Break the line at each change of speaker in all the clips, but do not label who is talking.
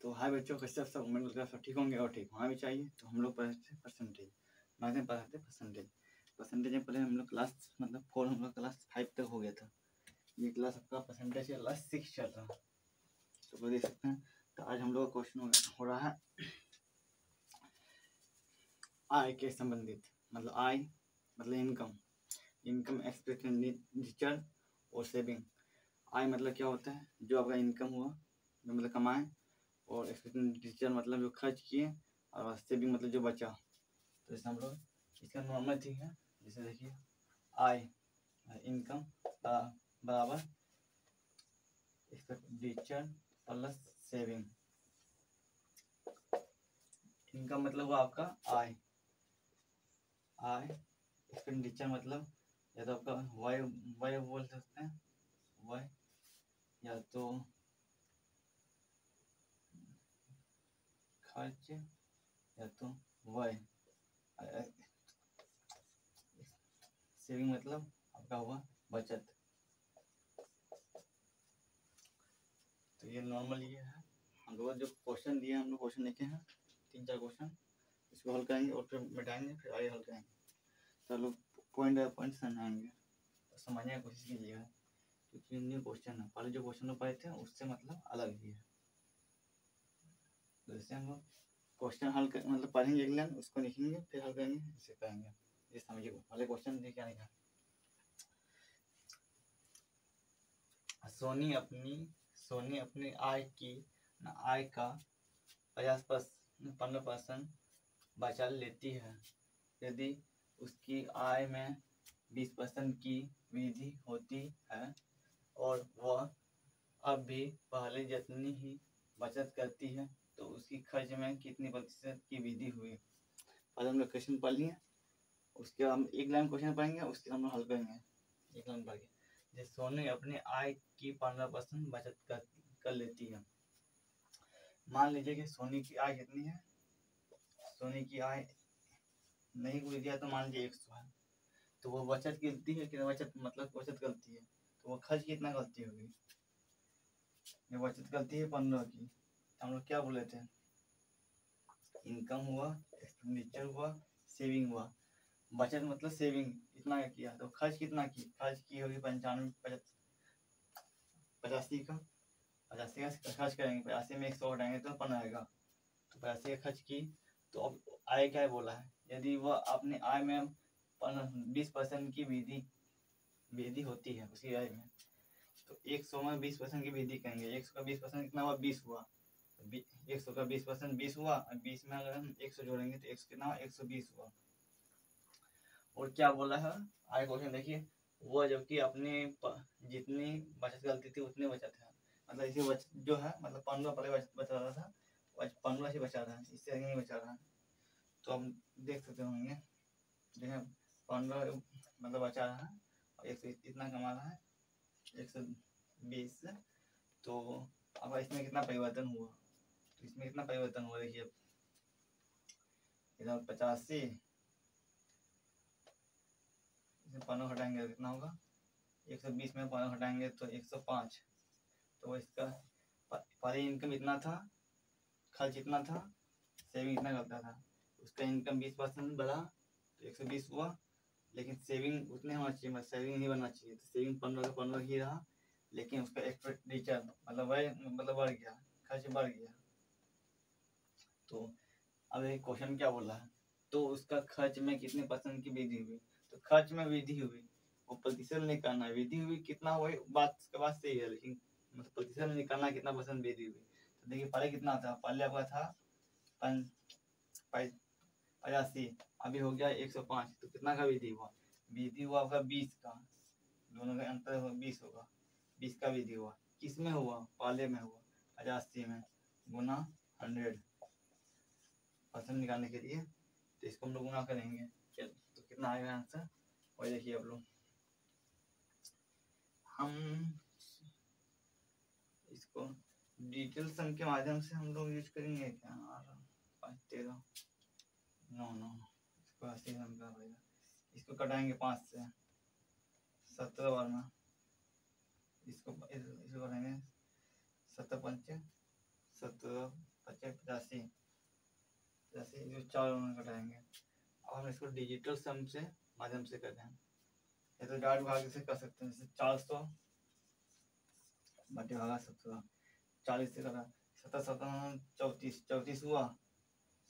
तो हाई बच्चों का सब मिडिल क्लास सब ठीक होंगे और ठीक होना भी चाहिए। तो हम लोग पढ़ते परसेंटेज, मैथ पढ़ाते परसेंटेज। परसेंटेज में पहले हम लोग क्लास मतलब 4 हम लोग क्लास 5 तक हो गया था। ये क्लास आपका परसेंटेज क्लास 6 चल रहा है, तो देख सकते हैं। तो आज हम लोग का क्वेश्चन हो रहा है आय के संबंधित, मतलब आय मतलब इनकम एक्सपेंडिचर और सेविंग। आय मतलब क्या होता है, जो आपका इनकम हुआ, जो मतलब कमाए, और एक्सपेंडिचर मतलब जो खर्च किए, और सेविंग मतलब जो बचा। तो जैसे हम लोग इसका नॉर्मल ठीक है, जैसे देखिए आय इनकम बराबर एक्सपेंडिचर प्लस सेविंग। इनकम मतलब हुआ आपका आय एक्सपेंडिचर मतलब या तो आपका वाई बोल सकते हैं, वाई या तो खर्च या तो वाई। सेविंग मतलब आपका हुआ बचत। तो ये नॉर्मल ये है। हम लोग जो क्वेश्चन दिए हम लोग क्वेश्चन लिखे हैं 3-4 क्वेश्चन, इसको हल करेंगे और फिर मिटाएंगे, फिर आगे हल करेंगे। तो लोग पॉइंट समझाएंगे, तो समझने की कोशिश कीजिएगा, क्योंकि न्यू क्वेश्चन है। पहले जो क्वेश्चन लोग पढ़े थे उससे मतलब अलग ही है। तो जैसे हम लोग क्वेश्चन हल कर मतलब पढ़ेंगे एक लाइन, उसको लिखेंगे, फिर हल करेंगे, इसे करेंगे। ये समझिए पहले क्वेश्चन देखिए क्या लिखा। सोनी अपनी आय का 15% बचा लेती है यदि उसकी आय में 20% की वृद्धि होती है और वह अब भी पहले जितनी ही बचत करती है, तो उसकी खर्च में कितनी प्रतिशत की वृद्धि हुई। पहले हम लोग क्वेश्चन पढ़ लिए, उसके हम एक लाइन क्वेश्चन पढ़ेंगे, उसके हम लोग हल करेंगे एक लाइन पढ़ के। जैसे सोनी अपने आय की 15% बचत कर लेती है। मान लीजिए कि सोनी की आय कितनी है, सोनी की आय नहीं कोई दिया तो मान लीजिए 100 है, तो वो बचत करती है कि बचत मतलब बचत करती है, तो वो खर्च कितना करती होगी। ये बचत करती है 15 की। हम लोग क्या बोले थे, इनकम हुआ, एक्सपेंडिचर हुआ, सेविंग हुआ। बचत मतलब सेविंग इतना किया, तो खर्च कितना की, खर्च की होगी 85 85 का खर्च करेंगे। 85 में 100 हटाएंगे तो 15 आएगा। तो 85 का खर्च की, तो अब आय क्या बोला है, यदि वह अपने आय में 20% की वृद्धि होती है उसकी आय में, तो 100 में 20% की वृद्धि करेंगे। 100 का 20% कितना हुआ, 20 हुआ। 100 का 20% 20 हुआ, और 20 में अगर हम 100 जोड़ेंगे तो 100 कितना हुआ, 120 हुआ। और क्या बोला है आगे क्वेश्चन देखिए, वो जबकि अपने जितनी बचत गलती थी उतनी बचत है, मतलब इसे बचत जो है मतलब 15 पहले बचा रहा था, 15 से बचा रहा है, इससे आगे नहीं बचा रहा है। तो हम देख सकते होंगे, देखिए 15 मतलब बचा रहा है और 100 इतना कमा रहा है 120। तो अब इसमें कितना परिवर्तन हुआ, तो इसमें कितना परिवर्तन हुआ देखिए, इधर 85 15 हटाएंगे कितना होगा, 120 में 15 हटाएंगे तो 105। तो इसका पहले इनकम इतना था, खर्च इतना था, सेविंग इतना करता था। उसका इनकम 20% बढ़ा तो 120 हुआ, लेकिन सेविंग उतने होना चाहिए, सेविंग नहीं बनना चाहिए। तो सेविंग 15 का 15 ही रहा, लेकिन उसका एक्सपेंडिचर मतलब बढ़ गया, खर्च बढ़ गया। तो अब एक क्वेश्चन क्या बोला है, तो उसका खर्च में कितने % की वृद्धि हुई। तो खर्च में वृद्धि हुई, वो प्रतिशत निकालना, वृद्धि हुई कितना हुई बात के बाद सही है, लेकिन मतलब प्रतिशत में निकालना कितना % वृद्धि हुई। तो देखिए पहले कितना था, पहले आपका था 85, अभी हो गया 105। तो कितना का वृद्धि हुआ, वृद्धि हुआ आपका 20 का, दोनों का अंतर 20 होगा, 20 का वृद्धि हुआ। किस में हुआ, पहले में हुआ 85 में, गुना 100% निकालने के लिए। तो इसको हम लोग गुना करेंगे, तो कितना आएगा आंसर, और देखिए आप लोग हम इसको डिटेल सम के माध्यम से हम लोग यूज करेंगे क्या, 5 13 9 9, इसको 80 सम का होगा, इसको कटाएंगे 5 से 17 बार में, इसको करेंगे 17 पंचे 17 बचे 85, 85 जो 4 उन्होंने घटाएंगे। और हम इसको डिजिटल सम से माध्यम से करते हैं, या तो डाट भाग से कर सकते हैं, जैसे 400 बटे भागा 17, 40 से करा 17 17 34, 34 हुआ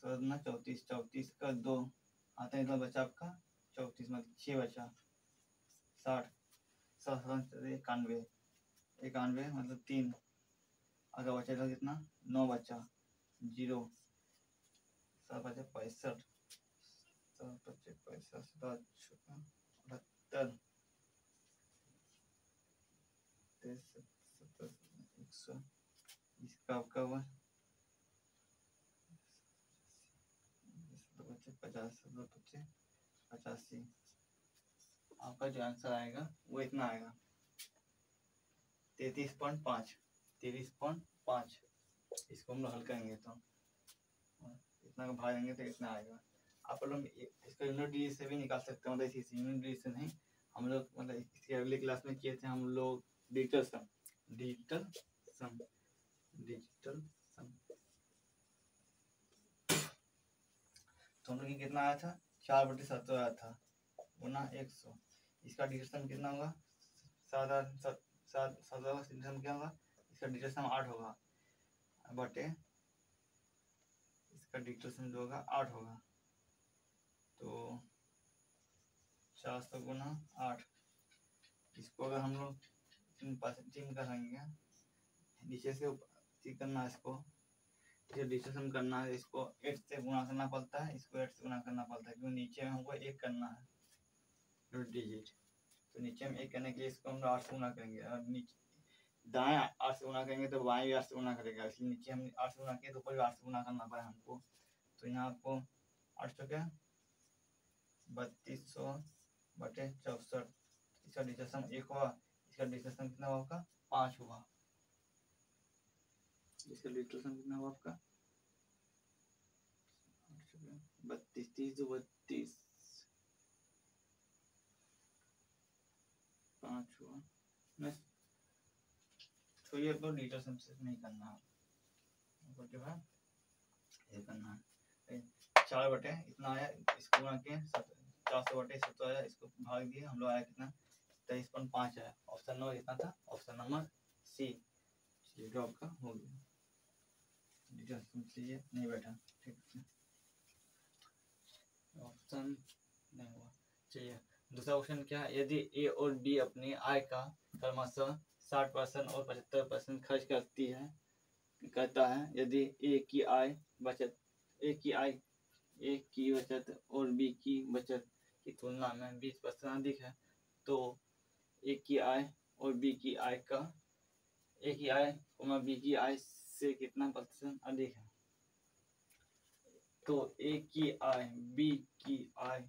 34, 34 का 2 आता है, इतना बचा आपका 34, मतलब 6 बचा, 60, 91, 91 मतलब 3, अगर बचेगा कितना 9 बचा, 0, 7 बचे 65, 7 बचे 65, 78, 100, इसका आपका हुआ 50, 85, आपका जो आंसर आएगा वो इतना आएगा 33.5, 33.5। इसको हम लोग हल करेंगे तो इतना का भाग देंगे तो इतना आएगा। आप लोग इसका यूनिट डिजिट से भी निकाल सकते हैं, मतलब इसी यूनिट डिजिट से नहीं, हम लोग मतलब इसके अगले क्लास में किए थे हम लोग डिजिटल सम, डिजिटल सम, डिजिटल सम। तो हम लोग ये कितना आया था 4/17 आया था गुना 100। इसका डिजिटल सम कितना होगा 7 क्या होगा, इसका डिजिटल सम 8 होगा बटे इसका डिजिटल सम जो होगा 8 होगा। तो 400 गुना 8, इसको अगर हम लोग 3 करेंगे, नीचे से ऊपर करना है, इसको डिजिटल सम करना है, इसको 8 से गुना करना पड़ता है, इसको 8 से गुना करना पड़ता है, क्योंकि नीचे में हमको 1 करना है डिजिट। तो नीचे में 1 करने के लिए इसको हम 8 से गुना करेंगे, और नीचे दाएं 8 से गुना करेंगे तो बाएं भी 8 से गुना करेगा, इसलिए नीचे हम 8 से गुना किए तो ऊपर भी 8 से गुना करना पड़ा हमको। तो यहाँ आपको 800 क्या 3200 बटे 64, इसका डिजिटल सम 1 हुआ, इसका डिजिटल सम कितना होगा 5 हुआ, इसका डिजिटल सम कितना हुआ आपका 32, 30 32 5 हुआ। तो ये तो डिजिटल सम से नहीं करना है, जो है ये करना है 4 बटे इतना आया, इसको गुणा किए 400 बटे 70 आया, इसको भाग दिए हम लोग आया कितना 23.5 आया। ऑप्शन नंबर इतना था, ऑप्शन नंबर सी, जो आपका हो गया, डिजिटल सम से नहीं बैठा, ठीक है ऑप्शन नहीं हुआ। चलिए दूसरा क्वेश्चन क्या है, यदि ए और बी अपनी आय का क्रमशः 60% और 75% खर्च करता है, यदि ए की बचत और बी की बचत की तुलना में 20% अधिक है, तो ए की आय और बी की आय का बी की आय से कितना प्रतिशत अधिक है। तो ए की आय बी की आय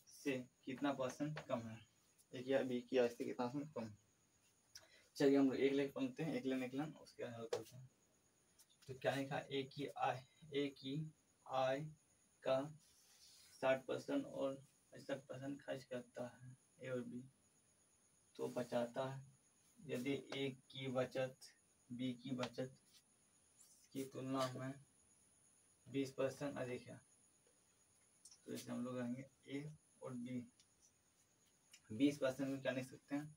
से कितना परसेंट कम है, ए की आय बी की आय से कितना परसेंट कम है। चलिए हम लोग एक लेख पढ़ते हैं, एक लेन उसके हल करते हैं। तो क्या लिखा, ए की आय का 60% और 65% खर्च करता है ए और बी, तो बचाता है, यदि ए की बचत बी की बचत की तुलना में 20% अधिक है, तो इसे हम लोग कहेंगे ए और बी 20% में क्या लिख सकते हैं,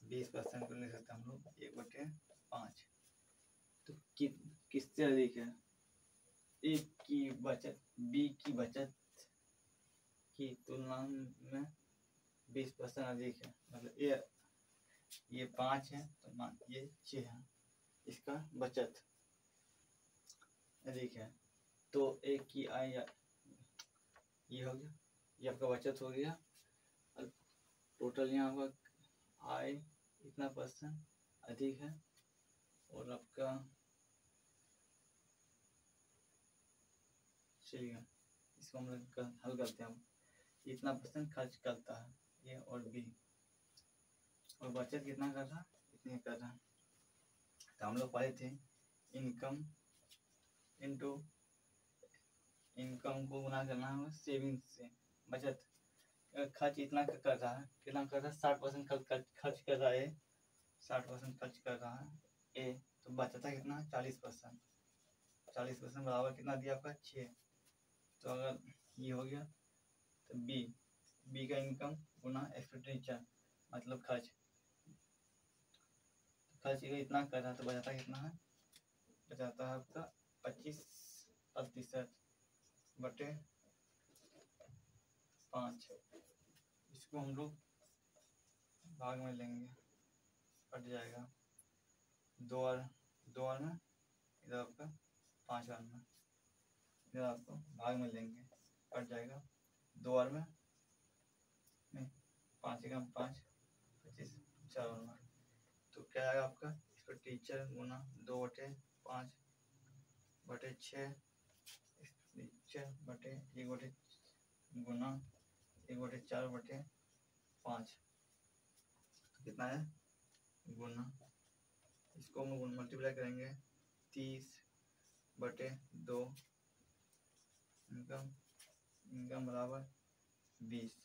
20% को लिख सकते हैं हम लोग 1/5। तो किससे अधिक है, ए की बचत बी की बचत की तुलना में 20% अधिक है, मतलब ये 5 है तो ये 6 है, इसका बचत अधिक है। तो ए की आय ये हो गया, ये आपका बचत हो गया, टोटल यहाँ होगा आय इतना % अधिक है, और आपका चलिए इसको हम लोग हल करते हैं, इतना % खर्च करता है ये और बी, और बचत कितना कर रहा है, इतने कर रहा है। तो हम लोग पढ़े थे इनकम इनटू इनकम को गुना करना है सेविंग्स से, बचत खर्च इतना कर रहा है, कितना कर रहा है 60% खर्च कर रहा है, 60% खर्च कर रहा है ए, तो बचता कितना 40%, 40% बराबर कितना दिया आपका 6। तो अगर ये हो गया तो बी का इनकम गुना एक्सपेंडिचर मतलब खर्च इतना कर रहा है तो बचाता कितना है, बचाता है आपका 25% बटे 5। इसको हम लोग भाग में लेंगे, कट जाएगा 2 और में, इधर आपका 5 और में, इधर आपको भाग में लेंगे, कट जाएगा 2 और में नहीं 5 एकम 5 25 4 और में। तो क्या आएगा आपका इसको टीचर गुना 2/5 बटे 6 टीचर बटे 1 गुना 1/4 बटे 5 कितना है गुना, इसको हम लोग मल्टीप्लाई करेंगे 30/2 इनकम बराबर 20।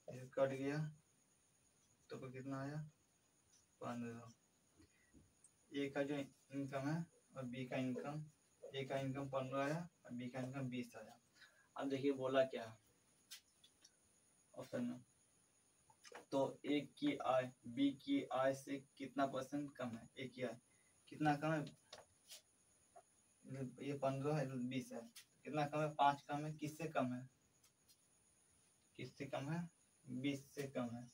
कट गया तो कितना आया 15। ए का जो इनकम है और बी का इनकम, ए का इनकम 15 आया और बी का इनकम 20 आया। अब देखिए बोला क्या ऑप्शन में, तो ए की आय बी की आय से कितना % कम है, ए की आय कितना कम है, ये 15 है 20 है, कितना कम है 5 कम है, किससे कम है, किससे कम है 20 से कम है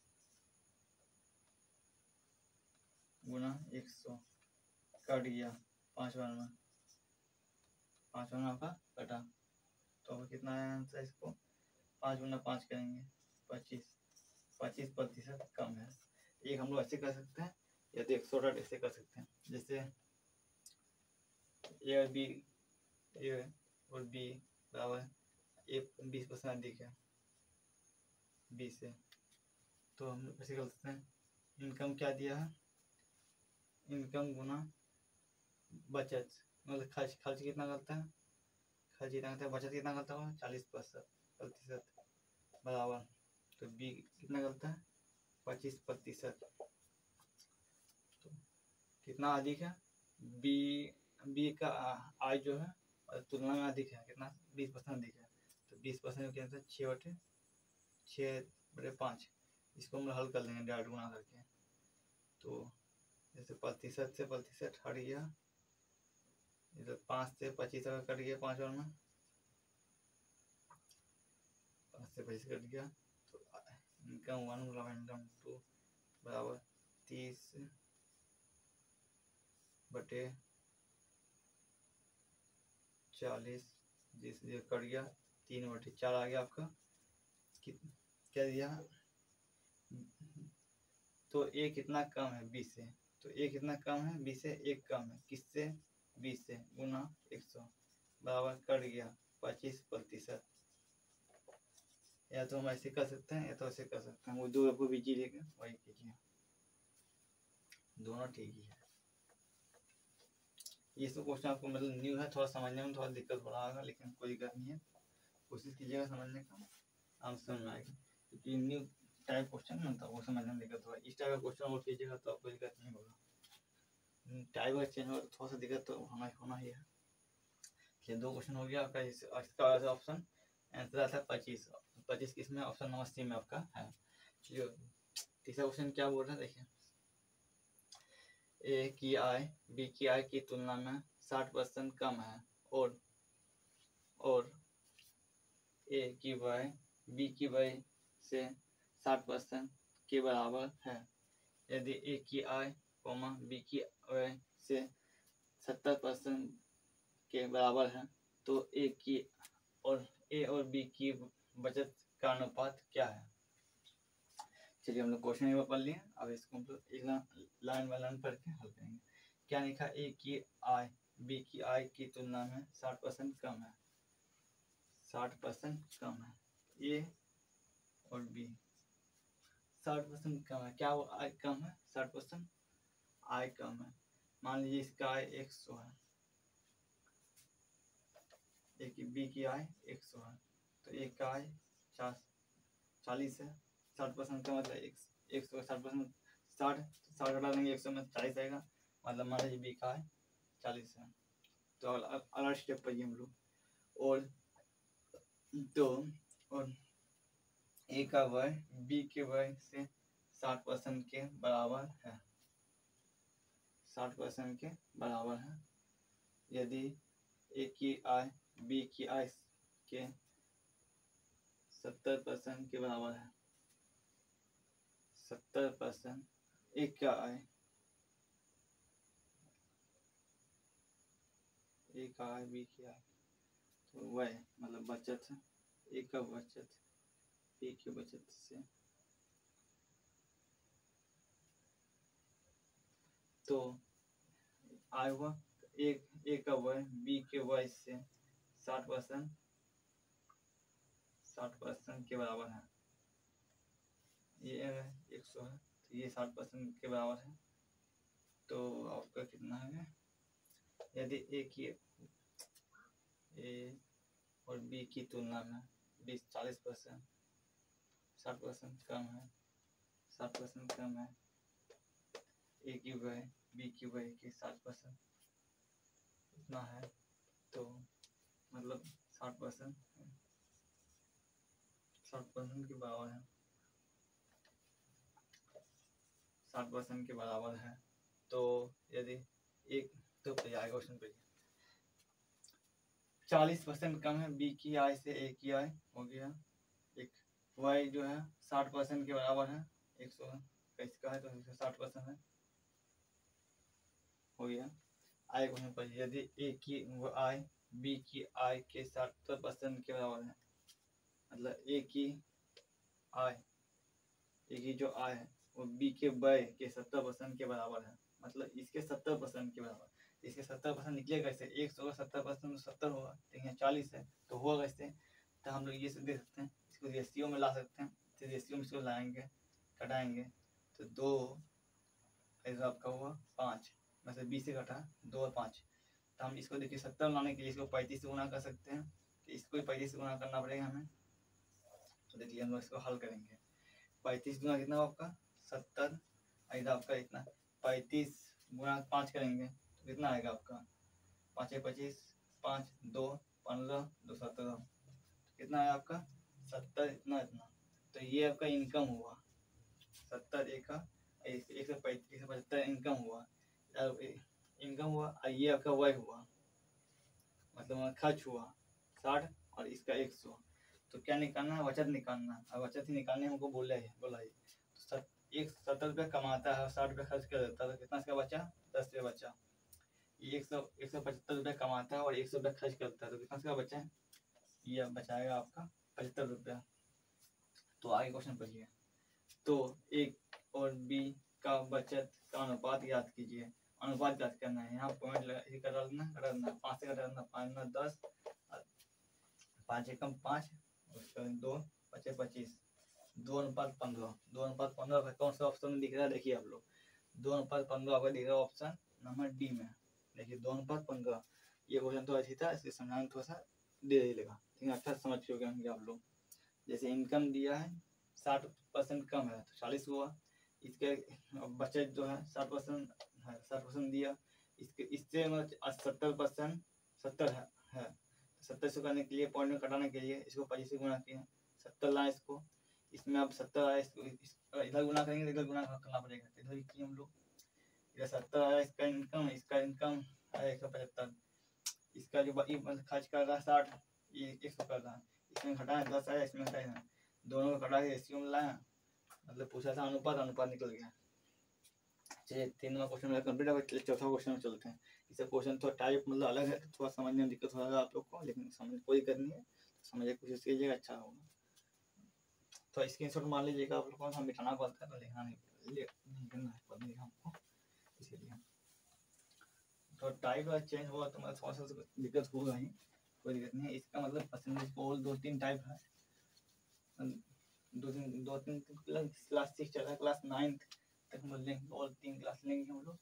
गुना 100 कट गया 5 बार में, 5 बार में आपका कटा तो अब कितना आया आंसर, इसको 5 गुना 5 करेंगे 25% कम है। एक हम लोग ऐसे कर सकते हैं या तो 100 ऐसे कर सकते हैं, जैसे ए और बी बराबर ए 20% अधिक है 20 से, तो हम लोग ऐसे कर सकते हैं इनकम क्या दिया है, इनकम गुना बचत मतलब खर्च कितना करता है, खर्च कितना करता है, बचत कितना करता है 40% बराबर, तो बी कितना करता है 25%। तो कितना अधिक है बी का आय जो है तुलना में अधिक है, कितना 20% अधिक है, तो 20% क्या होता है 6/5। इसको हम हल कर लेंगे डायरेक्ट गुणा करके, तो जैसे प्रतिशत से प्रतिशत हट गया, इधर 5 से 25 अगर कट गया 5 और में 5 से 25 कट गया, तो इनकम 1 गुना इनकम 2 बराबर 30/40, जिससे कट गया 3/4 आ गया आपका, क्या दिया, तो ए कितना कम है 20 से, तो ए कितना कम है 20 से, एक कम है किससे 20 से गुना 100 बराबर कट गया 25%। या तो हम ऐसे कर सकते हैं या तो ऐसे कर सकते हैं, वो जो आपको बीजी देगा वही कीजिए, दोनों ठीक ही है। ये सब क्वेश्चन आपको मतलब न्यू है, थोड़ा समझने में थोड़ा दिक्कत हो रहा होगा, लेकिन कोई दिक्कत नहीं है, कोशिश कीजिएगा समझने का, आप समझ में आएगा, क्योंकि न्यू टाइप क्वेश्चन ना तो वो समझने में दिक्कत होगा, इस टाइप का क्वेश्चन और कीजिएगा तो आपको दिक्कत नहीं होगा, टाइप अगर चेंज हो तो थोड़ा सा दिक्कत तो होना ही है। ये 2 क्वेश्चन हो गया आपका, इसका ऑप्शन आंसर आता है 25 किसमें, ऑप्शन नंबर सी में आपका है। चलिए तीसरा क्वेश्चन क्या बोल रहा है देखिए, ए की आय बी की आय की तुलना में 60% कम है और ए की वाय बी की वाय से 60% के बराबर है। यदि ए की आय बी की आय से 70% के बराबर है तो ए और बी की बचत का अनुपात क्या है। चलिए हम लोग क्वेश्चन एक बार पढ़ लिए, अब इसको हम लोग एक लाइन बाय लाइन पढ़ के हल करेंगे। क्या लिखा, ए की आय बी की आय की तुलना में 60% कम है, 60% कम है, ए और बी 60% कम है, क्या वो आय कम है 60% आय कम है। मान लीजिए इसका आय 100 है, ए की बी की आय 100 है, तो एक का आय 40 है, 60% का मतलब 100 60% 60 घटा देंगे 100 में 40 आएगा, मतलब मान लीजिए बी का आय 40 है। तो अलग स्टेप पर हम लोग। और तो और ए का वाई बी के वाई से 60% के बराबर है, 60% के बराबर है। यदि ए की आय बी की आय के 70% के बराबर है, 70% ए का आय ए का आय बी की आय, तो वह मतलब बचत है, ए का बचत बी की बचत से, तो आय हुआ ए का वाई बी के वाई से 60% के बराबर है। ये 100 है, तो ये 60% के बराबर है। तो आपका कितना है, यदि ए और बी की तुलना में 40% 60% कम है, 60% कम है, ए की वाई बी की वाई के 60% इतना है, तो मतलब 60% के बराबर है, 60% के बराबर है। तो यदि एक तो आएगा क्वेश्चन पे 40% कम है बी की आय से ए की आय हो गया, एक वाई जो है 60% के बराबर है, 100 का है तो 60% है हो गया। आय क्वेश्चन पर यदि ए की आय बी की आय के 70% के बराबर है, मतलब ए की जो आय है वो बी के व्यय के 70% के बराबर है, मतलब इसके 70% के बराबर। इसके 70% निकले कैसे, 100 का 70% 70 होगा, तो यहाँ 40 है तो हुआ कैसे, तो हम लोग ये से देख सकते हैं, इसको रेशियो में ला सकते हैं। तो रेशियो में इसको लाएंगे, कटाएंगे, तो 2 ऐसा आपका हुआ 5, मतलब 20 से घटा 2 और 5, तो हम इसको देखिए 70 लाने के लिए इसको 35 से गुना कर सकते हैं, तो इसको 35 से गुना करना पड़ेगा हमें। तो देखिए हम लोग इसको हल करेंगे, 35 गुना कितना आपका 70, इधर आपका इतना 35 गुना 5 करेंगे तो कितना आएगा आपका 5 25, 5 2 15 2 17, कितना है आपका 70, इतना इतना। तो ये आपका इनकम हुआ 70, एक का 175 इनकम हुआ, और ये आपका व्यय हुआ, मतलब खर्च हुआ 60 और इसका 100। तो क्या निकालना है, बचत निकालना है, और बचत ही निकालने हमको बोला है। तो 70 रुपया कमाता है और 60 रुपया खर्च कर देता है, तो कितना इसका बचा 10 रुपया बचा। ये 175 रुपया कमाता है और 100 रुपया खर्च करता है, तो कितना इसका बचा है, ये बचाएगा आपका 75 रुपया। तो आगे क्वेश्चन पढ़िए, तो एक और बी का बचत का अनुपात याद कीजिए। अनुपात याद करना है, यहाँ पॉइंट कटा देना 5 से कटा देना, 5 9 10, 5 एकम 5, उसका 2 5 25, 2:15, 2:15 का कौन सा ऑप्शन दिख रहा है, देखिए आप लोग 2:15 आपका दिख रहा है ऑप्शन नंबर डी में, देखिए 2:15। ये क्वेश्चन थोड़ा अच्छा था, इसके समझाने थोड़ा सा देर लगा, लेकिन अच्छा समझ चुके होंगे आप लोग। जैसे इनकम दिया है 60% कम है तो 40 हुआ, इसके बचत जो है 60% दिया, इससे 70% 70 है 70 से करने के लिए पॉइंट में कटाने के लिए इसको 25 से गुना किया, 70 लाए इसको, इसमें अब 70 आया, इसको इधर गुना करेंगे, इधर गुना करना पड़ेगा, इधर किए हम लोग, इधर 70 आया, इसका इनकम है 175, इसका जो खर्च कर रहा है 60, ये 100 कर रहा है, इसमें घटाया 10 आया, इसमें घटाया, दोनों को घटा के रेशियो में लाया, मतलब पूछा था अनुपात निकल गया। चलिए 3 नंबर क्वेश्चन मेरा कंप्लीट है, चौथा क्वेश्चन में चलते हैं। इसे क्वेश्चन थोड़ा टाइप मतलब अलग है, थोड़ा समझने में दिक्कत होगा आप लोग को, लेकिन समझ कोई करनी है समझने की कोशिश कीजिएगा, अच्छा होगा। तो स्क्रीनशॉट मान लीजिएगा आप लोग को, हम बिठाना पड़ता है तो लिखना नहीं पड़ेगा हमको, इसीलिए तो टाइप अगर चेंज हुआ तो मतलब थोड़ा सा दिक्कत होगा ही, कोई दिक्कत नहीं है। इसका मतलब परसेंटेज पोल 2-3 टाइप है, 2-3 क्लास 6 चल रहा है, क्लास 9 तक हम लेंगे और 3 क्लास लेंगे हम लोग,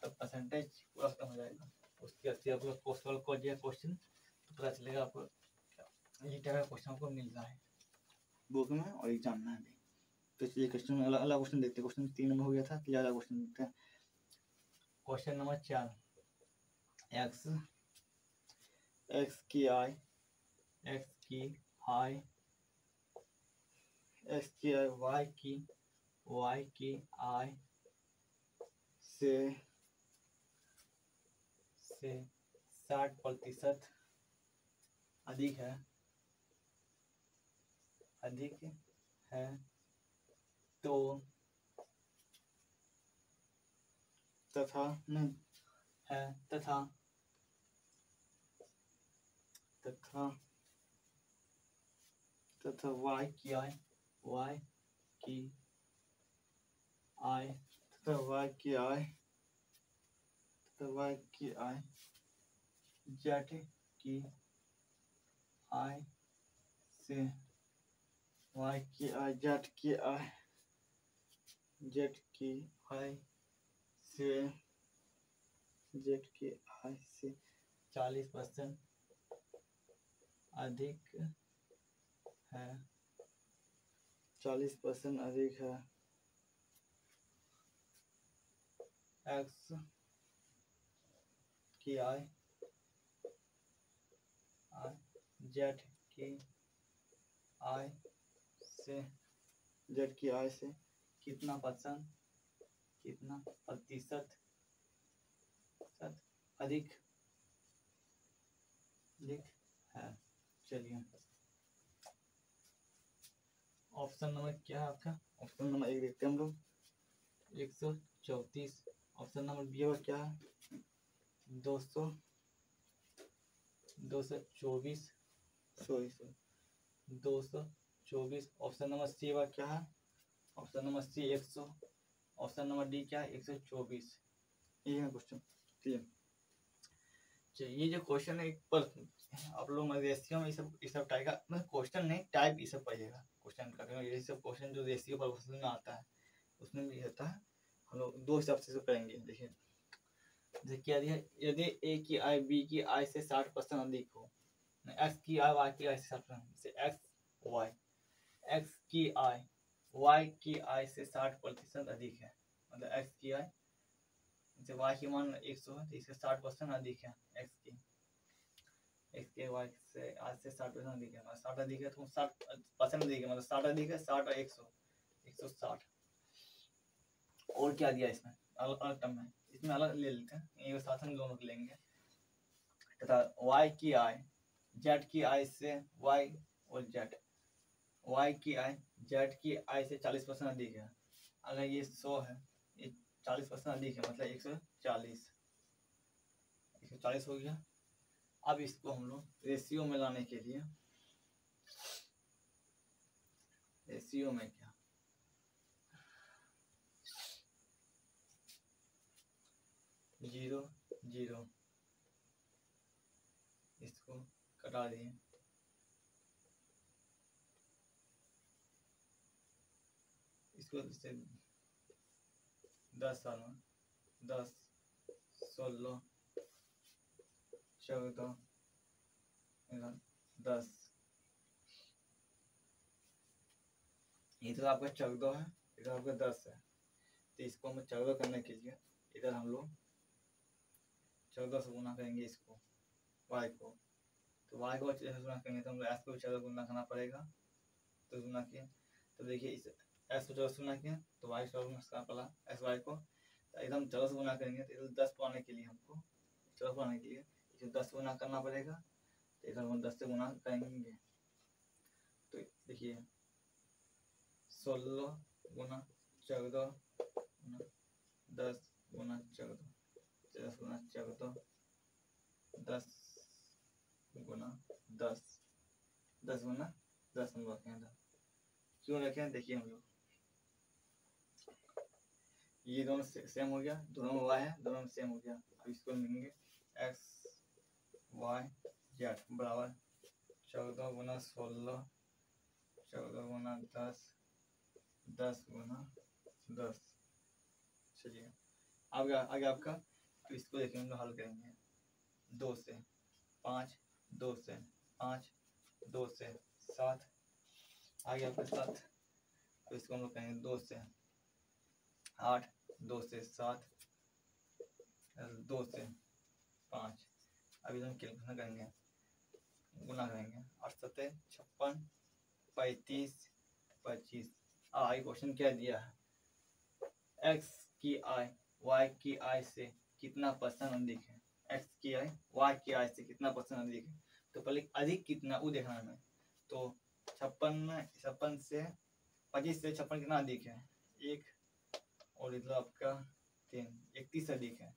तब परसेंटेज पूरा खत्म हो जाएगा। उसके बाद आप लोग पोस्टल को दिया क्वेश्चन तो पता चलेगा आपको ये टाइप का क्वेश्चन आपको मिल रहा है बुक में और एग्जाम में भी। तो इसलिए क्वेश्चन अलग क्वेश्चन देखते हैं, क्वेश्चन 3 नंबर हो गया था, ज़्यादा क्वेश्चन देखते हैं। क्वेश्चन नंबर 4, x एक्स की आई, एक्स की आई, एक्स की आई, वाई की आई से 60% अधिक है, अधिक है तो तथा नहीं है तथा तथा तथा वाई की आई, वाई की आई तथा वाई की आई तथा वाई की आई जेड की आई से वाई की आई जेड की आई, जेड की आई से जेड की आई से 40% अधिक है, 40% अधिक है एक्स की आई, जेड की आई से, जेड की आई से कितना प्रतिशत अधिक है। चलिए ऑप्शन नंबर क्या है आपका, ऑप्शन नंबर 1 देखते हैं हम लोग 134। ऑप्शन नंबर बी और क्या है 224, सॉरी 224। ऑप्शन नंबर सी और क्या है, option number c 100। Option number d क्या है 124। ये है क्वेश्चन। क्लियर। ये जो क्वेश्चन है पर आप लोग रेशियो में ये सब टाइप का मतलब क्वेश्चन नहीं टाइप ये सब पढ़िएगा क्वेश्चन का, ये सब क्वेश्चन जो रेशियो पर क्वेश्चन में आता है उसमें भी होता है। हम लोग दो हिसाब से करेंगे। देखिए क्या दिया, यदि ए की आई बी की आई से 60% अधिक हो, एक्स की आई वाई की आई से 60%, एक्स की आई वाई की आई से 60% अधिक है, मतलब एक्स की आई जैसे वाई की मान 100 है तो इससे 60% अधिक है, एक्स के वाई से आज से 60% अधिक है, मतलब 60 अधिक है तो 60% अधिक है, मतलब 60 अधिक है, 60 और 160। और क्या दिया इसमें अलग अलग टर्म है, इसमें अलग ले लेते हैं, ये साथ हम दोनों लेंगे तथा वाई की आई जेड की आई से वाई और जेड, वाई की आई जेड की आई से 40% अधिक है। अगर ये 100 है, ये 40% अधिक है, मतलब 140 हो गया। अब इसको हम लोग रेशियो में लाने के लिए, रेशियो में क्या 0 0 इसको कटा दिए, इसको जैसे 10 साल में 10 16 14 10, इधर आपका 14 है, इधर आपका 10 है, तो इसको हम 14 करने के लिए इधर हम लोग 14 से गुना करेंगे इसको y को, तो y को 14 से गुना करेंगे तो हम लोग s को 14 गुना करना पड़ेगा। तो गुना किया तो देखिए इस s को 14 से गुना किया तो y 14 गुना पड़ा s y को, तो इधर हम 14 से गुना करेंगे तो इधर 10 पाने के लिए हमको 14 पाने के लिए इसे 10 से गुना करना पड़ेगा, तो इधर हम 10 से गुना करेंगे। तो देखिए 16 गुना 14 गुना 10 गुना 14 10 गुना 14 10 गुना 10 10 गुना 10 हम रखे हैं, क्यों रखे हैं देखिए हम लोग ये दोनों सेम हो गया, दोनों y है, दोनों सेम हो गया। अब इसको लिखेंगे x y z बराबर 14 गुना 16 14 गुना 10 10 गुना 10। चलिए आगे आपका, तो इसको देखिए हम लोग हल करेंगे 2 से 5 2 से 5 2 से 7 आगे आपके 7, तो इसको हम लोग कहेंगे 2 से 8 2 से 7 2 से 5। अभी हम कैलकुलेशन करेंगे गुना करेंगे, 8 सत्ते 56, 35, 25। आई क्वेश्चन क्या दिया है, x की आय y की आय से कितना परसेंट अधिक है, x की आय y की आय से कितना परसेंट अधिक है। तो पहले अधिक कितना वो देखना है। तो 56 से 25 से 56 कितना अधिक है, 1, और इधर आपका 3, 31 अधिक है,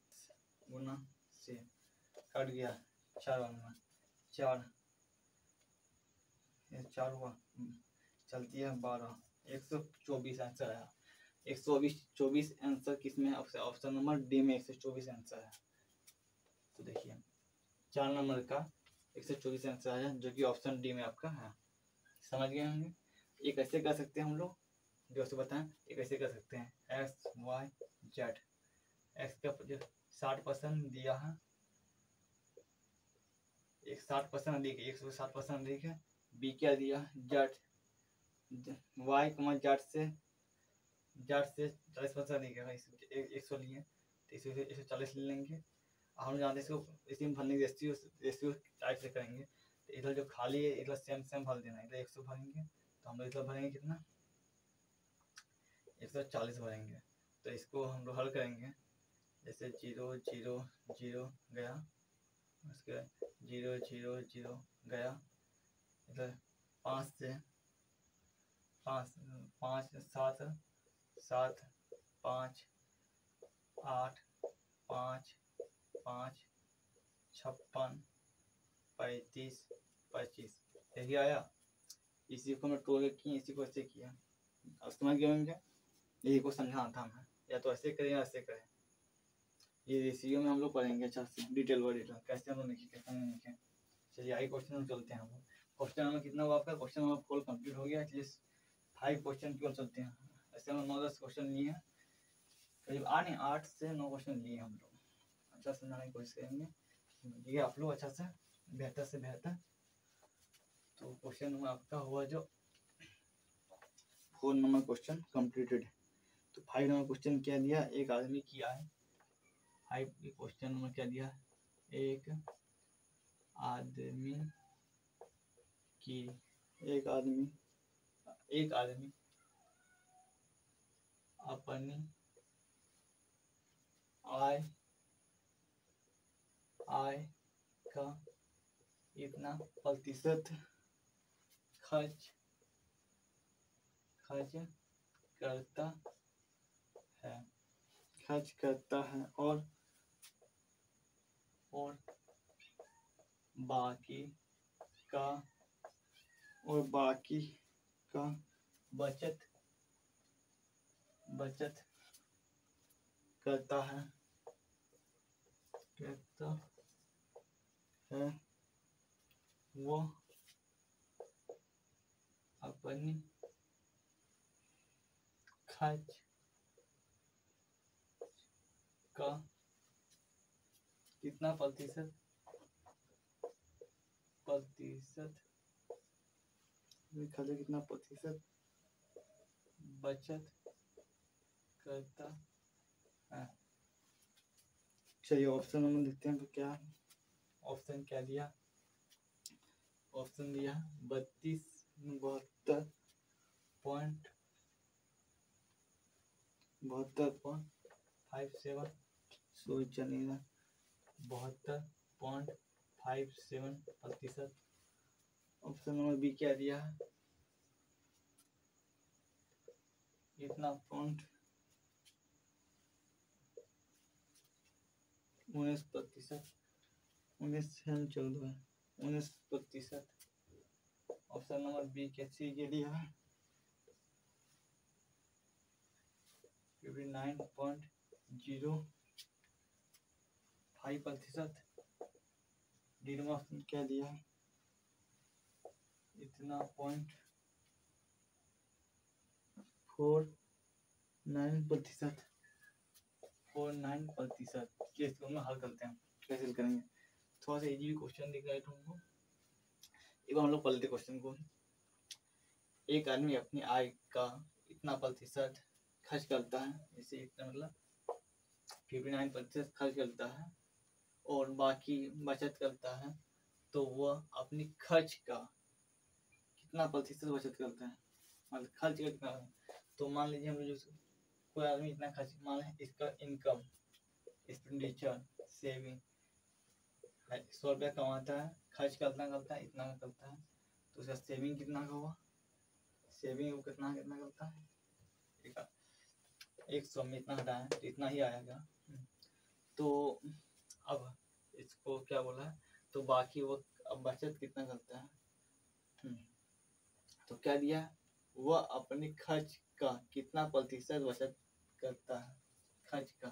गुना से कट गया 4 4 4 हुआ, चलती है 12, 124 आंसर आया। 124 आंसर किसमें, ऑप्शन नंबर डी में 124 आंसर है। तो देखिए 4 नंबर का 124 आंसर आया, जो कि ऑप्शन डी में आपका है। समझ गए होंगे। ये कैसे कर सकते हैं हम लोग, जो से बताएं, ये कैसे कर सकते हैं, एक्स वाई जेड, एक्स का जो 60% दिया है, एक 60% अधिक है, 160% अधिक है। बी क्या दिया, जेड, वाई जेड से 40% अधिक है, 100 लिए तो 140 ले लेंगे। हम जानते हैं इसको इसी में भरने की रेशियो टाइप से करेंगे। तो इधर जो खाली है इधर सेम भर देना, इधर 100 भरेंगे, तो हम लोग इधर भरेंगे कितना, 140 भरेंगे। तो इसको हम लोग हल करेंगे, जैसे 0 0 0 गया, उसके बाद 0 0 0 गया, इधर 5 से 5 5 7 7 5 8 5 5 56 35 25, यही आया। इसी को मैं टोल किया, इसी को ऐसे किया। अब समझ गए होंगे, यही को समझाना था हमें, या तो ऐसे करें या ऐसे करें। ये रेशियो में हम लोग पढ़ेंगे अच्छा से डिटेल व डिटेल, कैसे हम लोग लिखे कैसे नहीं लिखे। चलिए आगे क्वेश्चन में चलते हैं हम लोग। क्वेश्चन नंबर कितना हुआ आपका, क्वेश्चन नंबर 4 कंप्लीट हो गया। एटलीस्ट 5 क्वेश्चन की ओर चलते हैं। ऐसे हम 9-10 क्वेश्चन लिए हैं, करीब 8 से 9 क्वेश्चन लिए हम लोग। अच्छा समझाने की कोशिश करेंगे, ये आप लोग अच्छा से बेहतर से बेहतर। तो क्वेश्चन नंबर आपका हुआ जो 4 नंबर क्वेश्चन कंप्लीटेड। तो 5 नंबर क्वेश्चन क्या दिया, एक आदमी की आय, 5 क्वेश्चन नंबर क्या दिया, एक आदमी की, एक आदमी अपनी आय का इतना प्रतिशत खर्च करता है और बाकी का बचत करता है वो अपनी खर्च का कितना प्रतिशत कितना प्रतिशत बचत करता है। चलिए ऑप्शन नंबर देखते हैं तो क्या ऑप्शन क्या दिया, ऑप्शन दिया 72.57 72.57%। ऑप्शन नंबर बी क्या दिया है, इतना 19%, 19%। ऑप्शन नंबर बी कैसी के दिया है 59.05%। डी नंबर ऑप्शन क्या दिया है, इतना 0.49%। 49%। इसको हम हल करते हैं, कैसे करेंगे, थोड़ा सा इजी क्वेश्चन दिख रहा है तुमको। एक हम लोग पढ़ लेते क्वेश्चन को। एक आदमी अपनी आय का इतना प्रतिशत खर्च करता है, जैसे इतना मतलब 59% खर्च करता है और बाकी बचत करता है, तो वह अपनी खर्च का कितना प्रतिशत बचत करता है, मतलब खर्च का कितना। तो मान लीजिए हम जो कोई आदमी इतना खर्च, मान लें इसका इनकम एक्सपेंडिचर सेविंग 100 रुपया कमाता है, खर्च कितना करता है, इतना करता है, तो उसका सेविंग कितना का हुआ, सेविंग वो कितना कितना करता है, 100 में इतना हटाया तो इतना ही आएगा। तो अब इसको क्या बोला है, तो बाकी वो अब बचत कितना करता है, तो क्या दिया, वह अपने खर्च का कितना प्रतिशत बचत करता है, खर्च का,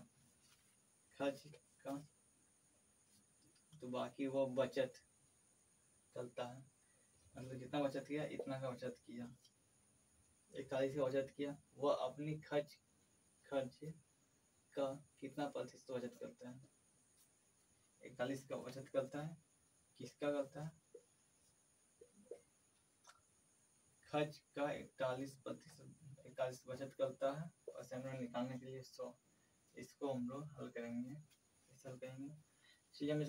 तो बाकी वो बचत करता है, मतलब जितना बचत किया इतना का बचत किया, 41 का बचत किया, वह अपनी खर्च का कितना प्रतिशत बचत करता है, 41 का बचत करता है, किसका करता है, खर्च का 41% बचत करता है, और असाइनमेंट निकालने के लिए 100। इसको हम लोग हल करेंगे, चलिए हम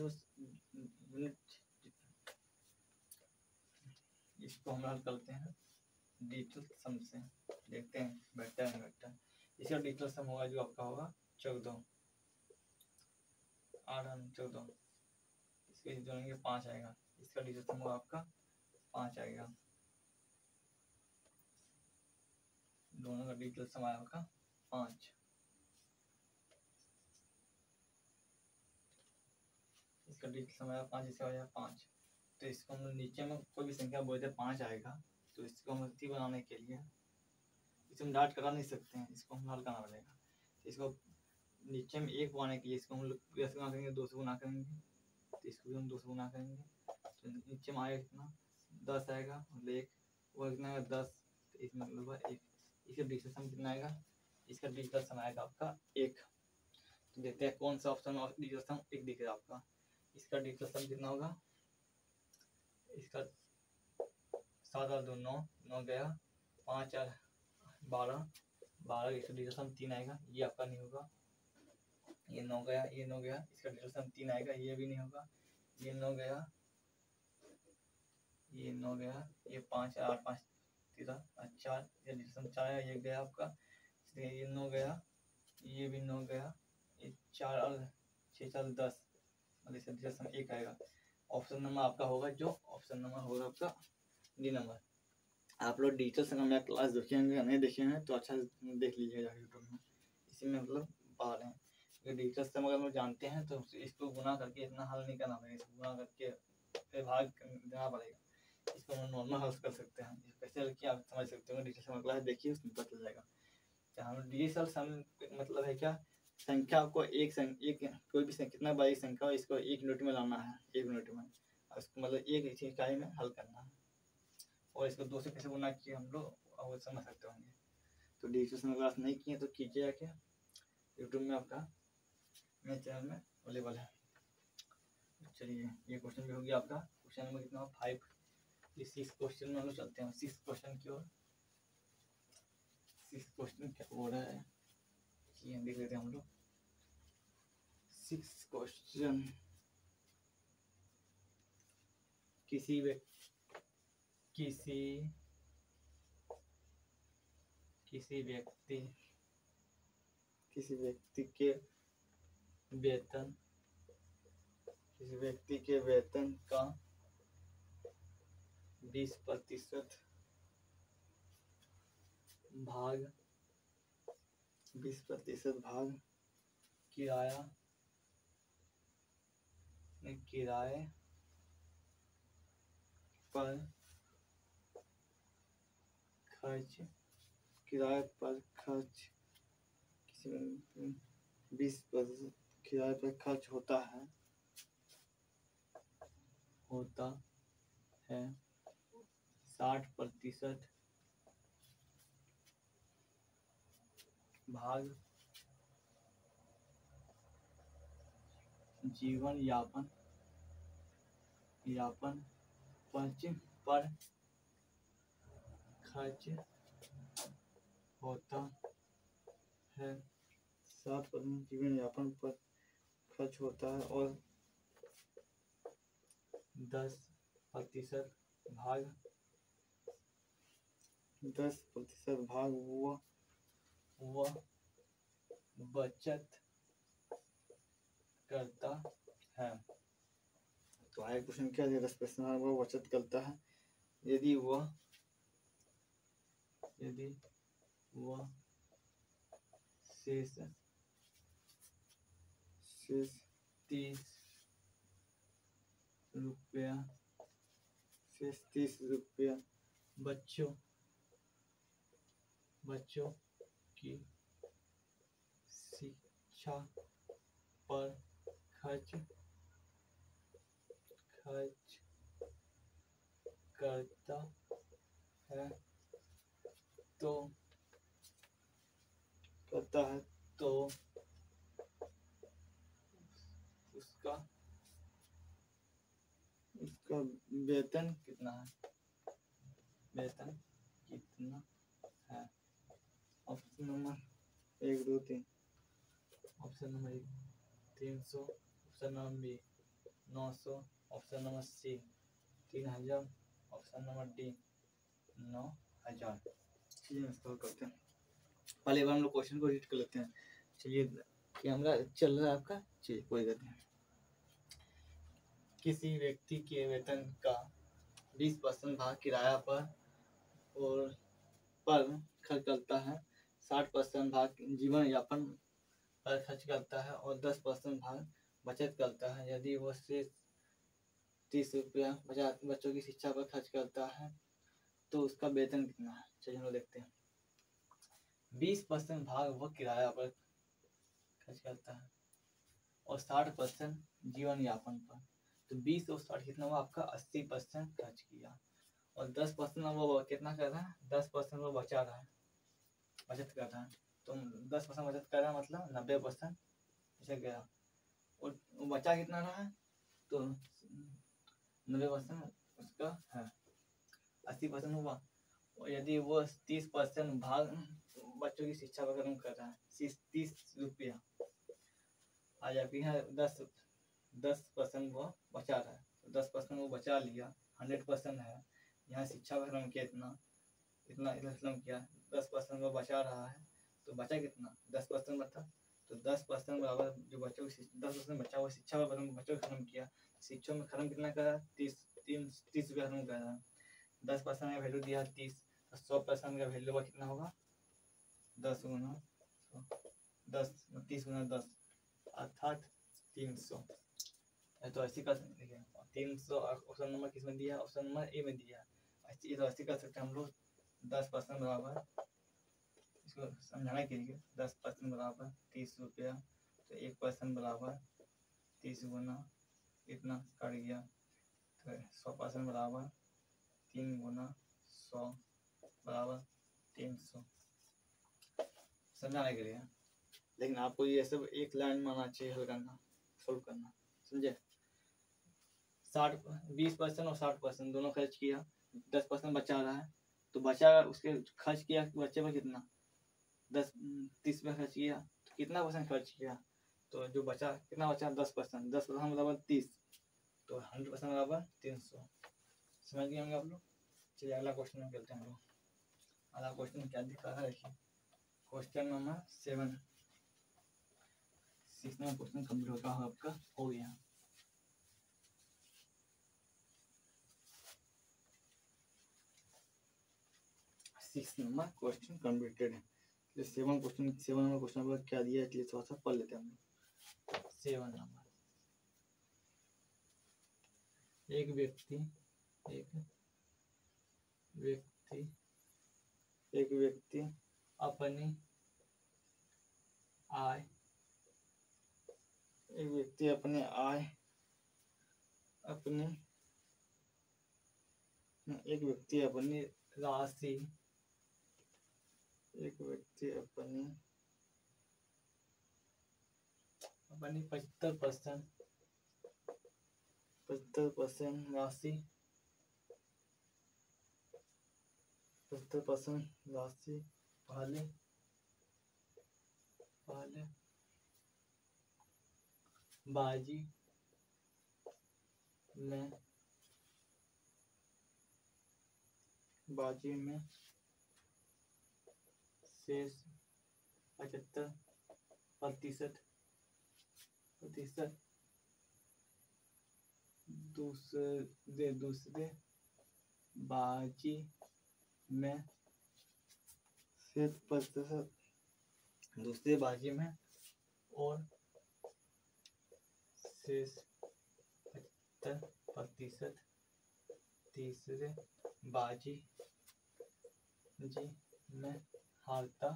इसको हम हल करते हैं डिजिटल सम से, देखते हैं बेटर है बेटर। इसका डिजिटल सम होगा जो आपका होगा 14, 14, इसके जोड़ेंगे 5 आएगा, इसका डिजिटल सम होगा आपका 5 आएगा, दोनों का डिजिटल सम आया आपका 5। इसका डिजिटल सम आया 5, इसका आया 5। तो इसको हम नीचे में कोई भी संख्या बोलते 5 आएगा, तो इसको हम गलती बनाने के लिए इसको हम डाट करा नहीं सकते हैं, इसको हम हल करना पड़ेगा। इसको नीचे में 1 बनाने के लिए इसको हम लोग कैसे गुना करेंगे, 2 से गुना करेंगे, तो इसको भी हम 2 से गुना करेंगे, तो नीचे में आएगा कितना 10 आएगा, मतलब 1 वो कितना आएगा 10, तो इसमें मतलब 1। इसका डिजिटल सम कितना आएगा, इसका डिजिटल सम आएगा आपका 1। तो देखते हैं कौन सा ऑप्शन और डिजिटल सम 1 दिख रहा है आपका। इसका डिजिटल सम कितना होगा, इसका 7 और 2 9, 9 गया, 5 और 12, 12 इसका डिजिटल सम 3 आएगा, ये आपका नहीं होगा, ये 9 गया, ये 9 गया, इसका डिजिटल सम 3 आएगा, ये भी नहीं होगा, ये 9 गया, ये 9 गया, ये 5 8 5 13 4, ये डिजिटल सम 4 आया, ये गया आपका, इसलिए ये 9 गया, ये भी 9 गया, ये 4 और 6 4 10, मतलब इसका डिजिटल सम 1 आएगा। ऑप्शन नंबर आपका होगा, जो ऑप्शन नंबर होगा आपका डी नंबर। आप लोग डिजिटल सम मेरा क्लास देखेंगे, नहीं देखे हैं तो अच्छा देख लीजिएगा यूट्यूब में, इसी में मतलब पा रहे हैं। डिजिटल सम अगर हम जानते हैं तो इसको गुना करके इतना हल नहीं करना पड़ेगा, इसको गुना करके फिर भाग देना पड़ेगा, इसको हम नॉर्मल हल कर सकते हैं। कैसे कि आप समझ सकते हो, डिजिटल सम क्लास देखिए उसमें पता चल जाएगा। हम डिजिटल सम मतलब है क्या, संख्या को एक कोई भी कितना बड़ी संख्या हो, इसको 1 मिनट में लाना है, 1 मिनट में, उसको मतलब 1 इकाई में हल करना है, और इसको 2 से कैसे गुना किए हम लोग वो समझ सकते होंगे। तो डिजिटल सम क्लास नहीं किए तो कीजिए क्या, यूट्यूब में आपका मेरे चैनल में अवेलेबल है। चलिए ये क्वेश्चन भी हो गया आपका, क्वेश्चन नंबर कितना 5। इस 6 क्वेश्चन में हम लोग चलते हैं 6 क्वेश्चन की ओर। 6 क्वेश्चन क्या हो रहा है कि देख लेते हैं हम लोग। 6 क्वेश्चन, किसी व्यक्ति के वेतन का 20% भाग किराए पर खर्च, 20% किराए पर खर्च होता है 60% भाग जीवन यापन पर खर्च होता है, 60% जीवन यापन पर खर्च होता है, और 10% भाग
10% भाग
वह बचत करता है।
तो आगे क्वेश्चन क्या दिया? 10% भाग वह बचत करता है यदि वह
शेष 30 रुपया बच्चों की शिक्षा पर खर्च करता है तो उसका
वेतन
कितना है? Option number
1 2 3
option number 1 300, option number b 900, option number c 3000, option number d 9000।
चलिए इंस्टॉल करते हैं। पहले एक बार हम लोग क्वेश्चन को रीड कर लेते हैं। चलिए कैमरा चल रहा है आपका? चलिए कोई बात नहीं।
किसी व्यक्ति के वेतन का 20% भाग किराया पर खर्च करता है, 60% भाग जीवन यापन पर खर्च करता है और 10% भाग बचत करता है। यदि वो शेष 30 रुपया बच्चों की शिक्षा पर खर्च करता है तो उसका वेतन कितना है? चलिए हम लोग देखते हैं। 20% भाग वो किराया पर खर्च करता है और 60% जीवन यापन पर। तो 20 और 60 कितना हुआ आपका? 80% खर्च किया और 10% वो कितना कर रहा है? 10% वो बचा रहा है, बचत कर रहा है। तो 10% बचत कर रहा है मतलब 90% बचत गया और बचा कितना रहा है? तो 90% उसका है, 80% हुआ। और यदि वो 30% भाग बच्चों की शिक्षा पर खर्च कर रहा है, 30 रुपया आ जाती है, 10% वो बचा रहा है, तो 10% वो बचा लिया, 100% है। यहाँ शिक्षा पर खर्च किया इतना खत्म किया, 10% वो बचा रहा है, तो बचा कितना? 10% बचा, तो 10% बराबर जो बच्चों की 10% बचा वो शिक्षा पर बच्चों खत्म किया, शिक्षा में खत्म कितना करा? 30 रुपया खत्म करा। 10% का वैल्यू दिया 30, तो 100% का वैल्यू कितना होगा? 10 गुना 10, 30 गुना 10 अर्थात 300। तो ऐसे कर सकते हैं। 300 ऑप्शन नंबर किस में दिया? ऑप्शन नंबर ए में दिया। ये तो ऐसे कर सकते हैं हम लोग। 10% बराबर, इसको समझाने के लिए 10% बराबर 30 रुपया, तो 1% बराबर 30 गुना इतना कट गया, तो 100% बराबर 3 गुना 100 बराबर 300, समझाने के लिए। लेकिन आपको ये सब एक लाइन में आना चाहिए, हल करना, सोल्व करना, समझे? 20% और 60% दोनों खर्च किया, 10% बचा रहा है, तो बचा उसके खर्च किया बच्चे पर कितना? 30 में खर्च किया, तो कितना % खर्च किया? तो जो बचा कितना बचा? 10%। 10% बराबर 30, तो 100% बराबर 300। समझ गए होंगे आप लोग? चलिए अगला क्वेश्चन में चलते हैं हम लोग। अगला क्वेश्चन क्या दिखा रहा है? देखिए question number 7। 6 number question complete होगा आपका, हो गया। सिक्स नंबर क्वेश्चन कंप्लीटेड है। 7 नंबर क्वेश्चन पर क्या दिया है इसलिए थोड़ा सा पढ़ लेते हैं हम लोग। 7 नंबर, एक व्यक्ति अपनी आय राशि अपनी 75% राशि पहले बाजी में बाजी में शेष 75% दूसरे बाजी में शेष 75% दूसरे बाजी में और शेष 75% तीसरे बाजी में हारता।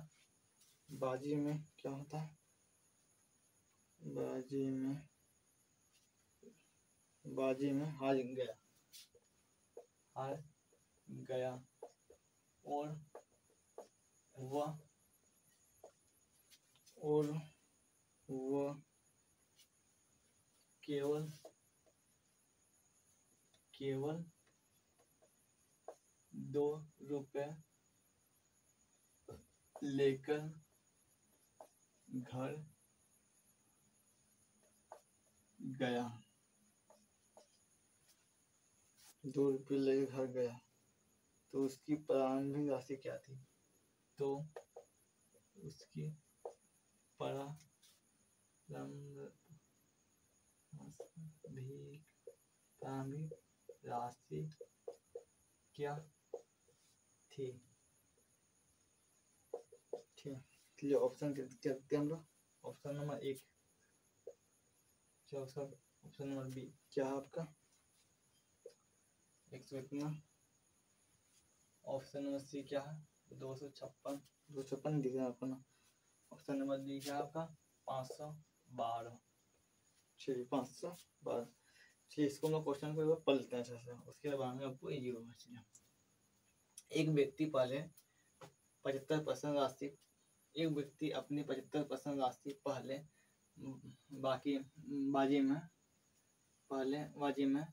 बाजी में क्या होता है? बाजी में हार गया और वह केवल ₹2 लेकर घर गया। तो उसकी प्रारंभिक राशि क्या थी? तो उसकी प्रारंभिक राशि क्या थी? ठीक, चलिए ऑप्शन क्या देखते हैं हम लोग। Option number 1 option number b क्या है आपका? 100 कितना? ऑप्शन नंबर सी क्या है? 256 दिख रहा है आपको ना। ऑप्शन नंबर डी क्या है आपका? 512। चलिए 512। चलिए इसको हम लोग क्वेश्चन को पढ़ लेते हैं अच्छे से, उसके बाद में आपको इजी होगा। चलिए, एक व्यक्ति पहले 75% राशि, एक व्यक्ति अपनी 75% राशि पहले बाजी में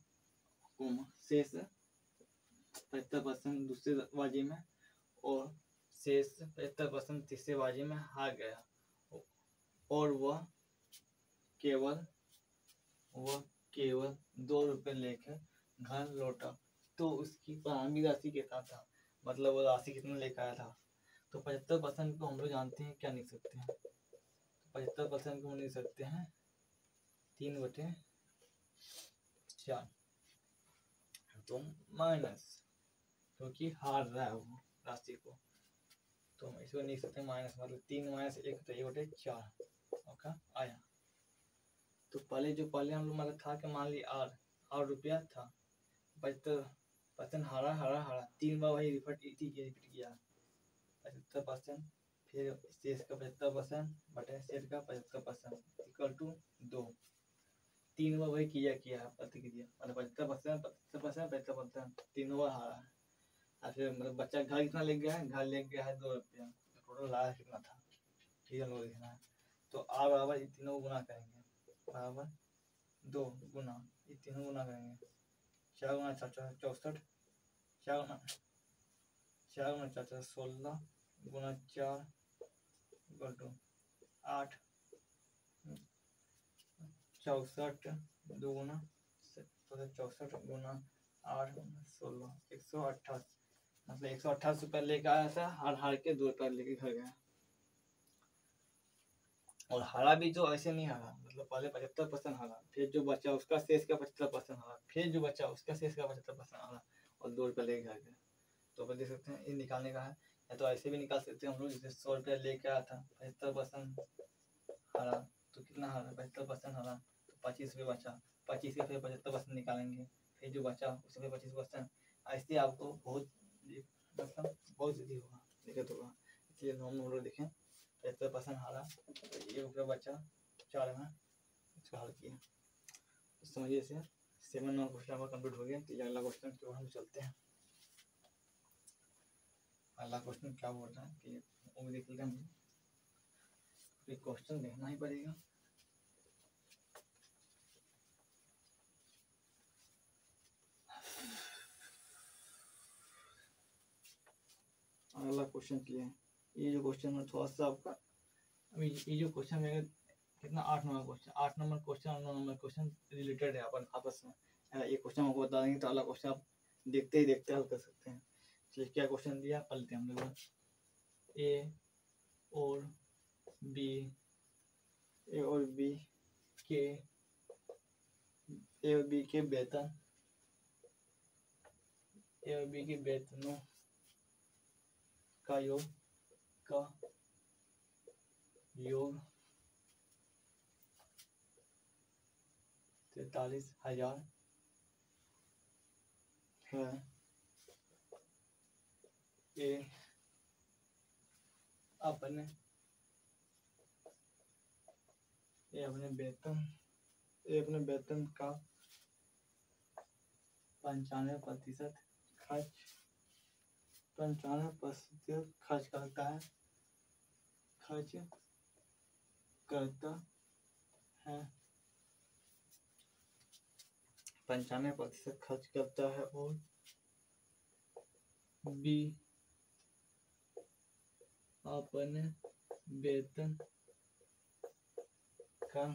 शेष 75% दूसरे बाजी में और शेष 75% तीसरे बाजी में हार गया और वह केवल ₹2 लेकर घर लौटा। तो उसकी प्रारंभिक राशि कितना था? मतलब वो राशि कितना लेकर आया था? तो 75% को हम लोग जानते हैं, क्या लिख सकते हैं? 75% को हम लिख सकते हैं 3/4। तो माइनस, क्योंकि हार रहा है वो राशि को, तो हम इसको लिख सकते हैं माइनस, मतलब 3 - 1 तो 1/4 ओके आया। तो पहले हम लोग मतलब था कि मान ली ₹8 था, 75% हारा 3 बार वही रिपीट किया 75%, फिर शेष का 75% बटे शेष का 75% इक्वल टू 2। 3 बार वही किया प्रतिक्रिया, मतलब 75% तीनों बार हारा है। और फिर मतलब बच्चा घर कितना ले गया है? घर ले गया है ₹2। टोटल लाया कितना था? ठीक है, लिखना है। तो R बराबर ये तीनों गुना करेंगे, बराबर 2 गुना ये तीनों गुना करेंगे। 4 गुना 64, 4 गुना 4 16 गुना 4 इक्वल टू 8, 64 2 गुना 64 गुना 8 16 128, मतलब 128 रुपया लेकर आया था, हार के ₹2 लेके घर गया। और हारा भी तो ऐसे नहीं हारा, मतलब पहले 75% हारा, फिर जो बचा उसका शेष का 75% हारा, फिर जो बचा उसका शेष का 75% हारा और ₹2 लेके घर गया। तो अपन देख सकते हैं ये निकालने का है, या तो ऐसे भी निकाल सकते हैं हम लोग, जैसे ₹100 लेके आया था, 75% हारा, तो कितना हारा? 75% हारा, तो ₹25 बचा, 25 का फिर 75% निकालेंगे, फिर जो बचा उसमें 25%। ऐसे आपको बहुत मतलब बहुत जल्दी होगा, दिक्कत होगा। इसलिए हम लोग देखें 75% हारा, ₹1 बचा 4 में, इसका हल किया। तो समझिए से 7 नंबर क्वेश्चन हमारा कंप्लीट हो गया। तो अगला क्वेश्चन की ओर हम चलते हैं। अगला क्वेश्चन क्या बोल रहा है कि वो देख लेते हैं, क्वेश्चन देखना ही पड़ेगा। अगला क्वेश्चन क्या है? ये जो क्वेश्चन है थोड़ा सा आपका, अभी ये जो क्वेश्चन है कितना 8 नंबर क्वेश्चन, 8 नंबर क्वेश्चन और 9 नंबर क्वेश्चन रिलेटेड है अपन आपस में। ये क्वेश्चन आपको बता देंगे तो अगला क्वेश्चन आप देखते ही देखते हल कर सकते हैं।
चलिए क्या क्वेश्चन दिया पढ़ते हैं हम लोग। ए और बी के वेतन वेतनों का योग 43,000 है। ए अपने वेतन का 95% खर्च करता है 95% खर्च करता है। और बी अपने वेतन का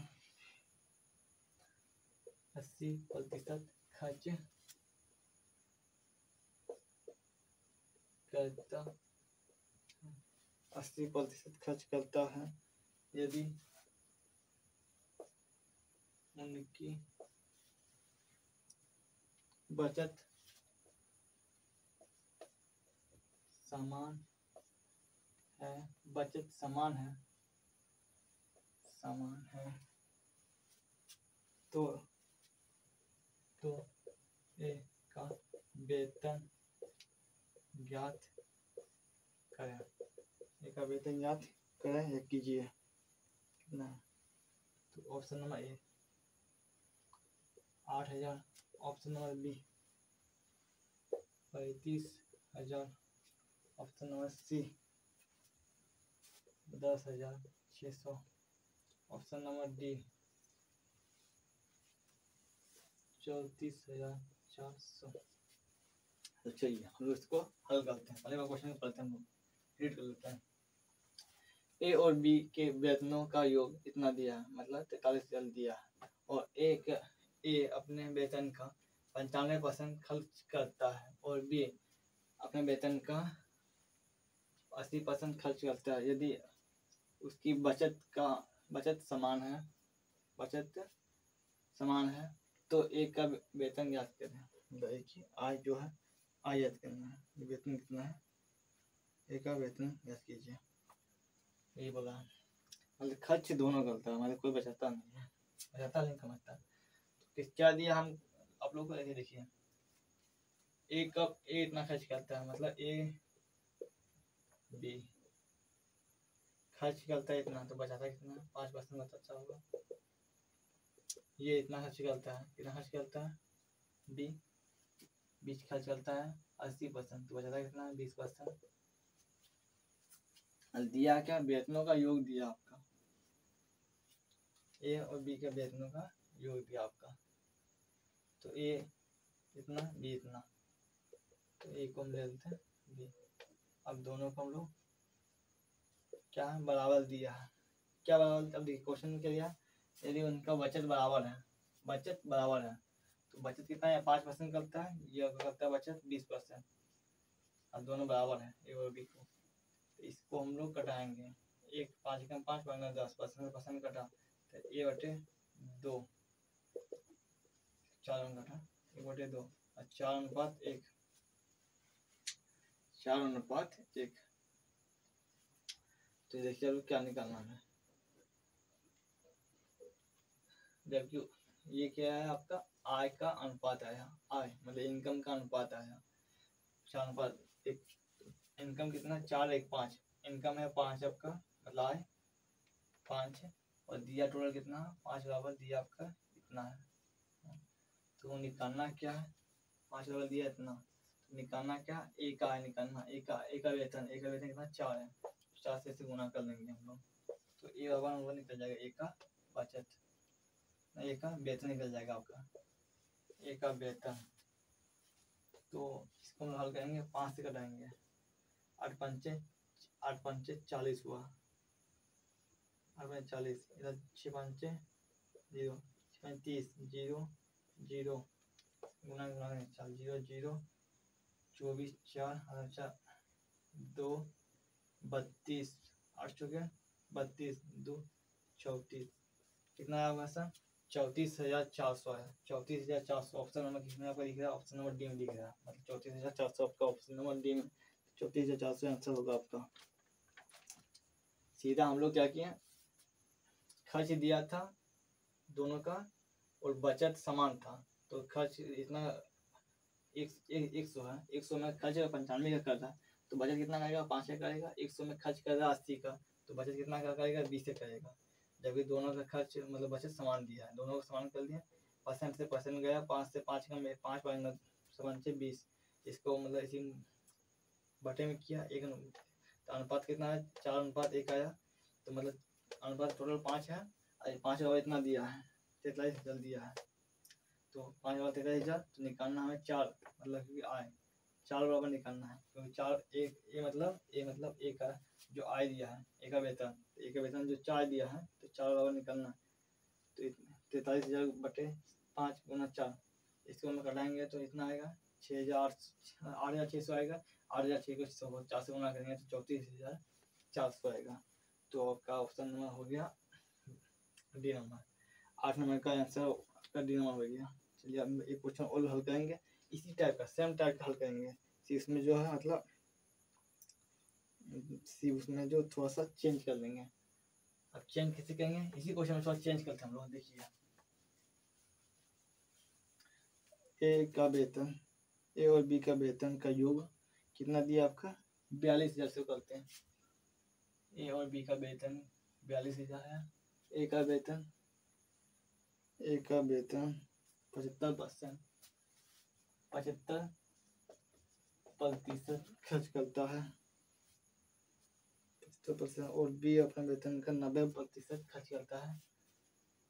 80% खर्च करता है यदि उनकी बचत समान है तो ए का वेतन ज्ञात करें या कीजिए कितना। तो option number a 8,000, option number b 35,000, option number c 10,600, option number d 34,400। तो चलिए हम लोग इसको हल करते हैं। पहले का क्वेश्चन पढ़ते हैं, हम लोग रीड कर लेते हैं। ए और बी के वेतनों का योग इतना दिया है, मतलब 43,000 दिया है। और ए अपने वेतन का 95% खर्च करता है और बी अपने वेतन का 80% खर्च करता है यदि उसकी बचत समान है तो एक का वेतन ज्ञात करें। देखिए आय जो है आय ज्ञात करना है, वेतन कितना है, एक का वेतन ज्ञात कीजिए। ये बोला मतलब खर्च दोनों करता है, मतलब कोई बचाता नहीं है, बचाता नहीं कमाता। तो क्या दिया हम आप लोग को, ऐसे देखिए ए इतना खर्च करता है, मतलब ए बी खर्च करता है इतना तो बचाता कितना, 5% बचाता होगा। ये इतना खर्च करता है, कितना खर्च करता है बी खर्च करता है 80% तो बचाता कितना है 20%। दिया क्या, वेतनों का योग दिया आपका, ए और बी के वेतनों का योग दिया आपका। तो ए इतना बी इतना, तो ए को हम ले लेते हैं बी। अब दोनों को हम लोग क्या बराबर दिया है, क्या बराबर, अब देखिए क्वेश्चन में क्या दिया, यदि उनका बचत बराबर है तो बचत कितना है 5% करता है, ये करता है बचत 20%। अब दोनों बराबर है ए और बी को, तो इसको हम लोग कटाएंगे, 1 5 कम 5 5 10% कटा तो ए बटे 2, 4 कटा 1 बटे 2 और 4:1, 4:1। तो देखिए अब क्या निकालना है, जबकि ये क्या है आपका आय का अनुपात आया, आय मतलब इनकम का अनुपात आया 4:1। इनकम कितना 4:1.5, इनकम है 5 आपका, मतलब आय 5 है और दिया टोटल कितना 5 बराबर दिया आपका इतना है। तो निकालना क्या है, 5 बराबर दिया इतना, तो निकालना क्या, ए का आय निकालना, ए का वेतन कितना 4 है, 4 से गुना कर लेंगे हम लोग। तो ए बराबर निकल जाएगा ए का बचत, ए का वेतन निकल जाएगा आपका, ए का वेतन। तो इसको हम हल करेंगे, 5 से कटाएंगे, 8 पंचे 40 हुआ, 8 पंचे 40, इधर 6 पंचे 0, 6 30 0 0 गुना 0 0 24 4 4 2 32 8 चुके 32 2 34 कितना आया आपका सर 34,400 है। 34,400 ऑप्शन नंबर किसमें आपका दिख रहा है? ऑप्शन नंबर डी में दिख रहा है। मतलब 34,400 आपका ऑप्शन नंबर डी में 34,400 आंसर होगा आपका। सीधा हम लोग क्या किए, खर्च दिया था दोनों का और बचत समान था, तो खर्च इतना 100 है, 100 में खर्च 95 का कर रहा है, तो बचत कितना करेगा? 5 का करेगा। 100 में खर्च कर रहा है 80 का, तो बचत कितना का करेगा? 20 से करेगा। जबकि दोनों का खर्च मतलब बचत समान दिया है, दोनों को समान कर दिया। परसेंट से परसेंट गया, 5 से 5 का 5 5 7 से 20, इसको मतलब इसी बटे में किया एक, तो अनुपात कितना है? 4:1 आया। तो मतलब अनुपात टोटल 5 है, 5 का इतना दिया है 43,000 दिया है, तो 5 बार 43,000, तो निकालना हमें 4, मतलब कि आय 4 बराबर निकालना है, क्योंकि 4 एक ए मतलब ए का जो आय दिया है, ए का वेतन, तो ए का वेतन जो 4 दिया है, तो 4 बराबर निकालना है। तो 43,000 बटे 5 गुना 4, इसको हम घटाएंगे तो इतना आएगा 8,600 आएगा। 8,600 को 4 से गुना करेंगे तो 34,400 आएगा। तो आपका ऑप्शन नंबर हो गया डी नंबर। 8 नंबर का आंसर आपका डी नंबर हो गया। चलिए अब एक क्वेश्चन और हल करेंगे, इसी टाइप का, सेम टाइप का हल करेंगे। इसमें जो है मतलब उसमें जो थोड़ा सा चेंज कर देंगे। अब चेंज कैसे करेंगे? इसी क्वेश्चन में थोड़ा चेंज करते हैं हम लोग। देखिए ए का वेतन, ए और बी का वेतन का योग कितना दिया आपका? 42,000 से करते हैं। ए और बी का वेतन 42,000 है। ए का वेतन 75% खर्च करता है, 75%, और बी अपने वेतन का 90% खर्च करता है।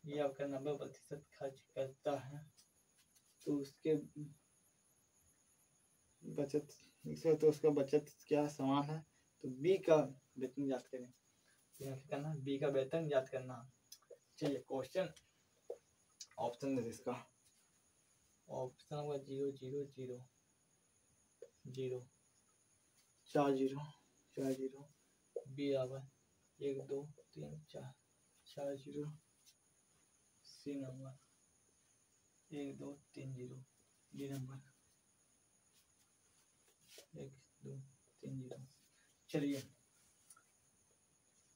ये आपका 90% खर्च करता है, तो उसके बचत, इसमें तो उसका बचत क्या समान है, तो बी का वेतन याद करें। करना बी का वेतन याद करना। चलिए क्वेश्चन ऑप्शन है इसका, ऑप्शन होगा 0 0 0 0 4 0 4 0, b our 1 2 3 4 4 0, c number 1 2 3 0, d number 1 2 3 0। चलिए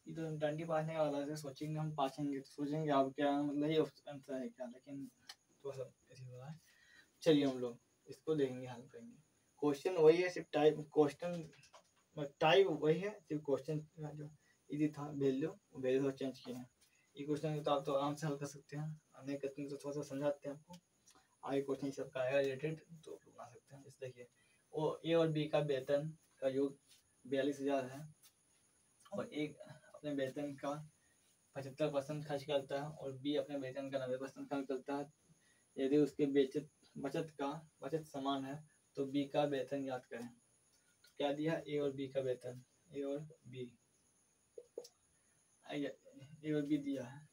इधर डंडी पासने वाला से सोचेंगे, हम पासेंगे तो सोचेंगे आप क्या मतलब ये आंसर है क्या, लेकिन थोड़ा सा ऐसे हो रहा है। चलिए हम लोग इसको देखेंगे, हल करेंगे। क्वेश्चन वही है, सिर्फ टाइप क्वेश्चन टाइप वही है, सिर्फ क्वेश्चन जो इजी था वैल्यू चेंज किए हैं। ये क्वेश्चन तो आप तो आराम से हल कर सकते हैं, नहीं करते हैं तो थोड़ा सा समझाते हैं आपको। आगे क्वेश्चन सबका आएगा रिलेटेड तो बना सकते हैं। इस देखिए वो ए और बी का वेतन का योग 42,000 है, और एक अपने वेतन का 75% खर्च करता है, और बी अपने वेतन का 90% खर्च करता है। यदि उसके बचत समान है, तो बी का वेतन याद करें। तो क्या दिया? ए और बी का वेतन, ए और बी दिया है।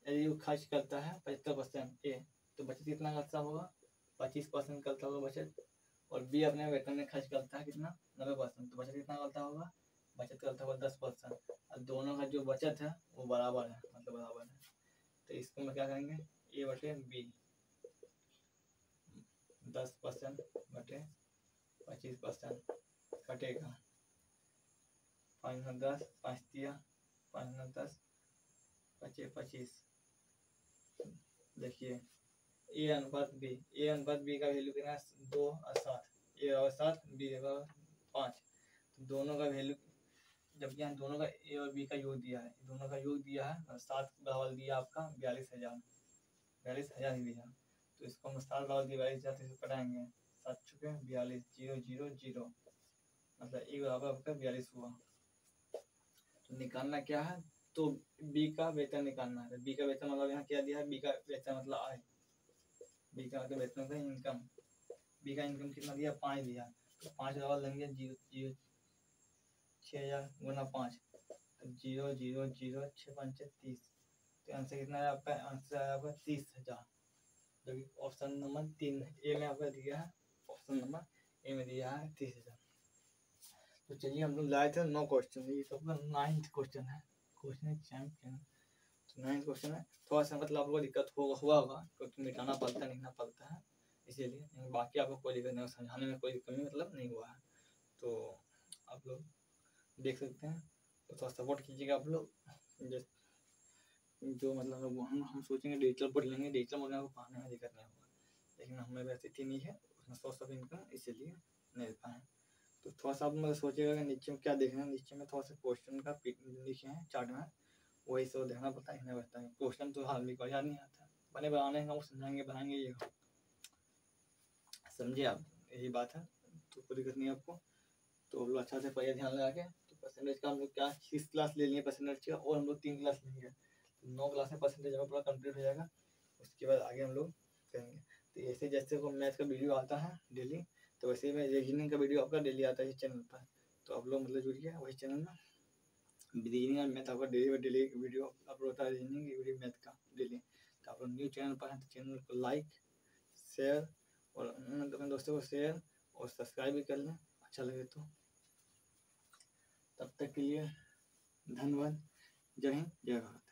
यदि वो खर्च करता है 75% ए, तो बचत कितना करता होगा? 25% करता होगा बचत, और बी अपने वेतन में खर्च करता है कितना? 90%, तो बचत कितना करता होगा? बचत करता होगा 10%। और दोनों का जो बचत है वो बराबर है, मतलब बराबर है। तो इसको मैं क्या करेंगे? ए बटे बी 10% बटे 25% कटेगा 510, 5 दिया 510 बचे 25। देखिए ए अनुपात बी का वैल्यू कितना है? 2 और 7, ए और 7, बी और 5, तो दोनों का वैल्यू, जबकि यहाँ दोनों का ए और बी का योग दिया है, दोनों का योग दिया है और 7 बराबर दिया आपका 42,000 ही दिया। तो इसको हम 7 बराबर 42,000 से कटाएंगे, 7 चुके 42, 0 0 0, मतलब ए बराबर आपका 42 हुआ। तो निकालना क्या है? तो बी का वेतन निकालना है। बी का वेतन मतलब यहाँ क्या दिया है? बी का वेतन मतलब आय, बी का मतलब वेतन का इनकम। बी का इनकम कितना दिया? 5 दिया, तो 5 बराबर लेंगे 0 6,000 गुना 5, तो 0 0 0 6 5 30। तो आंसर कितना है आपका? आंसर है आपका 30,000, जो कि ऑप्शन नंबर 3 ए में आपका दिया है। ऑप्शन नंबर ए में दिया है 30,000। तो चलिए हम लोग लाए थे 9 क्वेश्चन, ये सबका 9th क्वेश्चन है, क्वेश्चन चैंपियन। तो 9th क्वेश्चन है, थोड़ा सा मतलब आपको दिक्कत हुआ होगा क्योंकि मिटाना पड़ता है लिखना पड़ता है इसीलिए, बाकी आपको कोई दिक्कत नहीं, समझाने में कोई कमी मतलब नहीं हुआ है। तो आप लोग देख सकते हैं, तो थोड़ा सपोर्ट कीजिएगा आप लोग। जो मतलब हम सोचेंगे डिजिटल बोर्ड लेंगे, डिजिटल बोर्ड को पढ़ने में दिक्कत नहीं होगा, लेकिन हमें वैसे थी नहीं है उसमें सोर्स ऑफ इनकम, इसीलिए नहीं पाए। तो थोड़ा सा आप मतलब सोचिएगा कि नीचे में क्या देखना है, नीचे में थोड़ा सा क्वेश्चन का लिखे हैं चार्ट में, वही सब देखना पड़ता है, नहीं बता है क्वेश्चन तो हाल भी याद नहीं आता, बने बनाने हैं वो समझाएंगे बनाएंगे ये समझे आप, यही बात है। तो कोई दिक्कत नहीं आपको, तो हम लोग अच्छा से पढ़िए ध्यान लगा के। तो परसेंटेज का हम लोग क्या 6 क्लास ले लिए परसेंटेज का, और हम लोग 3 क्लास लेंगे, तो 9 क्लास में परसेंटेज हमें पूरा कंप्लीट हो जाएगा, उसके बाद आगे हम लोग करेंगे। तो ऐसे जैसे को मैथ का वीडियो आता है डेली, तो वैसे में रीजनिंग का वीडियो आपका डेली आता है इस चैनल पर, तो आप लोग मतलब जुड़िए वही चैनल में। रीजनिंग और मैथ आपका डेली वीडियो अपलोड होता है, रीजनिंग वीडियो मैथ का डेली। तो आप लोग न्यू चैनल पर हैं तो चैनल को लाइक शेयर और अपने दोस्तों को शेयर और सब्सक्राइब भी कर लें अच्छा लगे तो। तब तक के लिए धन्यवाद, जय हिंद जय भारत।